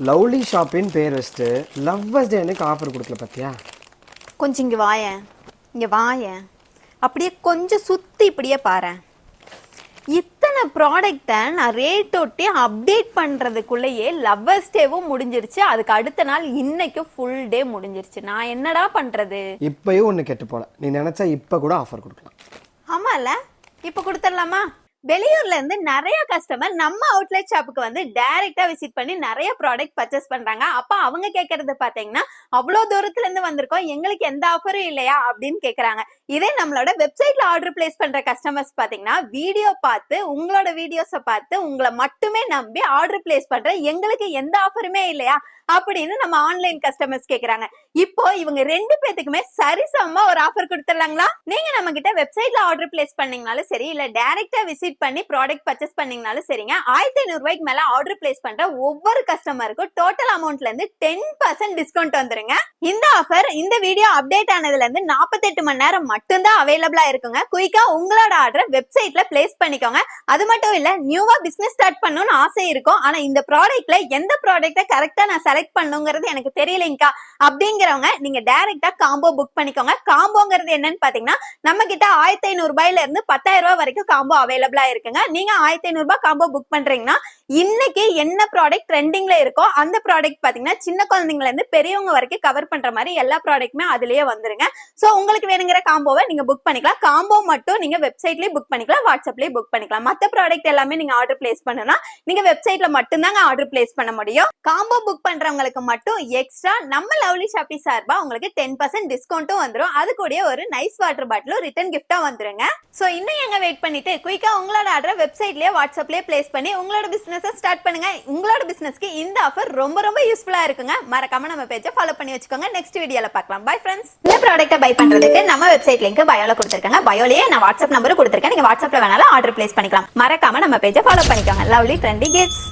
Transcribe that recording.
Lovely ஷாப்பின் பேர் வச்சுட்டு lovers day எனக்கு ஆஃபர் கொடுக்கல பார்த்தியா? கொஞ்சம் இங்கே வாயேன் அப்படியே கொஞ்சம் சுற்றி இப்படியே பாரேன். இத்தனை ப்ராடக்டை நான் ரேட் ஒட்டி அப்டேட் பண்ணுறதுக்குள்ளேயே லவ்வர்ஸ் டேவும் முடிஞ்சிருச்சு. அதுக்கு அடுத்த நாள் இன்னைக்கும் ஃபுல் டே முடிஞ்சிருச்சு. நான் என்னடா பண்ணுறது? இப்பயும் ஒன்று கெட்டு போல. நீ நினச்சா இப்போ கூட ஆஃபர் கொடுக்கலாம். ஆமாம்ல, இப்போ கொடுத்துடலாமா? வெளியூர்ல இருந்து நிறைய கஸ்டமர் நம்ம அவுட்லெட் ஷாப்புக்கு வந்து டைரக்டா விசிட் பண்ணி நிறைய ப்ராடக்ட் பர்ச்சேஸ் பண்றாங்க. அப்ப அவங்க கேட்கறது பாத்தீங்கன்னா, அவ்வளவு தூரத்துல இருந்து வந்திருக்கோம், எங்களுக்கு எந்த ஆஃபரும் இல்லையா அப்படின்னு கேக்குறாங்க. இதே நம்மளோட வெப்சைட்ல ஆர்டர் பிளேஸ் பண்ற கஸ்டமர்ஸ் பாத்தீங்கன்னா, வீடியோ பார்த்து உங்களோட வீடியோஸை பார்த்து உங்களை மட்டுமே நம்பி ஆர்டர் பிளேஸ் பண்ற, எங்களுக்கு எந்த ஆஃபருமே இல்லையா அப்படின்னு நம்ம ஆன்லைன் கஸ்டமர்ஸ் கேக்குறாங்க. இப்போ இவங்க ரெண்டு பேத்துக்குமே சரிசமமா ஒரு ஆஃபர் கொடுத்துடலாங்களா? நீங்க நம்ம கிட்ட வெப்சைட்ல ஆர்டர் பிளேஸ் பண்ணீங்கனாலும் சரி, இல்ல டைரக்டா விசிட் பண்ணி ப்ராடக்ட் பர்ச்சேஸ் பண்ணீங்கனாலும் சரிங்க, 1500 ரூபாய்க்கு மேல ஆர்டர் பிளேஸ் பண்ற ஒவ்வொரு கஸ்டமருக்கும் டோட்டல் அமௌண்ட்ல இருந்து 10% டிஸ்கவுண்ட் வந்துருங்க. இந்த ஆஃபர் இந்த வீடியோ அப்டேட் ஆனதுல இருந்து 48 மணி நேரம் மட்டும்தான் அவைலபிளா இருக்குங்க. குயிக்கா உங்களோட ஆர்டரை வெப்சைட்ல பிளேஸ் பண்ணிக்கோங்க. அது மட்டும் இல்ல, நியூவா பிசினஸ் ஸ்டார்ட் பண்ணணும்னு ஆசை இருக்கும், ஆனா இந்த ப்ராடக்ட்ல எந்த ப்ராடக்ட்டை கரெக்டா நான் செலக்ட் பண்ணுங்கிறது எனக்கு தெரியலைங்கக்கா அப்படிங்கிறவங்க நீங்க டைரக்டா காம்போ புக் பண்ணிக்கோங்க. காம்போங்கிறது என்னன்னு பாத்தீங்கன்னா, நம்ம கிட்ட 1500 ரூபாயில இருந்து 10,000 ரூபாய் வரைக்கும் காம்போ அவைலபிளா இருக்குங்க. நீங்க 1500 ரூபாய் காம்போ புக் பண்றீங்கன்னா, இன்னைக்கு என்ன ப்ராடக்ட் ட்ரெண்டிங்ல இருக்கோ அந்த ப்ராடக்ட் பாத்தீங்கன்னா, சின்ன குழந்தைங்கள இருந்து பெரியவங்க வரைக்கும் கவர் பண்ற மாதிரி எல்லா ப்ராடக்ட்டுமே அதுலயே வந்துருங்க. சோ உங்களுக்கு வேணுங்கிற காம்போவை நீங்க புக் பண்ணிக்கலாம். காம்போ மட்டும் நீங்க வெப்சைட்லயே புக் பண்ணிக்கலாம், வாட்ஸ்அப்லயே புக் பண்ணிக்கலாம். மத்த ப்ராடக்ட் எல்லாமே நீங்க ஆர்டர் பிளேஸ் பண்ணனா நீங்க வெப்சைட்ல மட்டும் தாங்க ஆர்டர் பிளேஸ் பண்ண முடியும். காம்போ புக் பண்றவங்களுக்கு மட்டும் எக்ஸ்ட்ரா நம்ம லவ்லி ஷாப்பி சார்பா உங்களுக்கு 10% டிஸ்கவுண்ட்டும் வந்துரும். அது கூட ஒரு நைஸ் வாட்டர் பாட்டிலும் ரிட்டர்ன் கிஃப்டா வந்துருங்க. சோ இன்னும் எங்க வெயிட் பண்ணிட்டு குயிக்கா உங்களோட ஆர்டரை வெப்சைட்லயே வாட்ஸ்அப்லயே பிளேஸ் பண்ணி உங்களோட பிசினஸ் ஸ்டார்ட் பண்ணுங்க. உங்களோட பிசினஸ்க்கு இந்த ஆஃபர் ரொம்ப ரொம்ப யூஸ்ஃபுல்லா இருக்குங்க. மறக்காம நம்ம பேஜை ஃபாலோ பண்ணி வச்சுக்கோங்க. நெக்ஸ்ட் வீடியோல பார்க்கலாம். Bye friends. இந்த ப்ராடக்ட்டை பை பண்றதுக்கு நம்ம வெப்சைட் லிங்க் பயோல கொடுத்திருக்காங்க. பயோலயே நான் வாட்ஸ்அப் நம்பர் கொடுத்திருக்கேன். நீங்க வாட்ஸ்அப்ல வேணாலும் ஆர்டர் பிளேஸ் பண்ணிக்கலாம். மறக்காம நம்ம பேஜை ஃபாலோ பண்ணிக்கோங்க. Lovely trendy kids.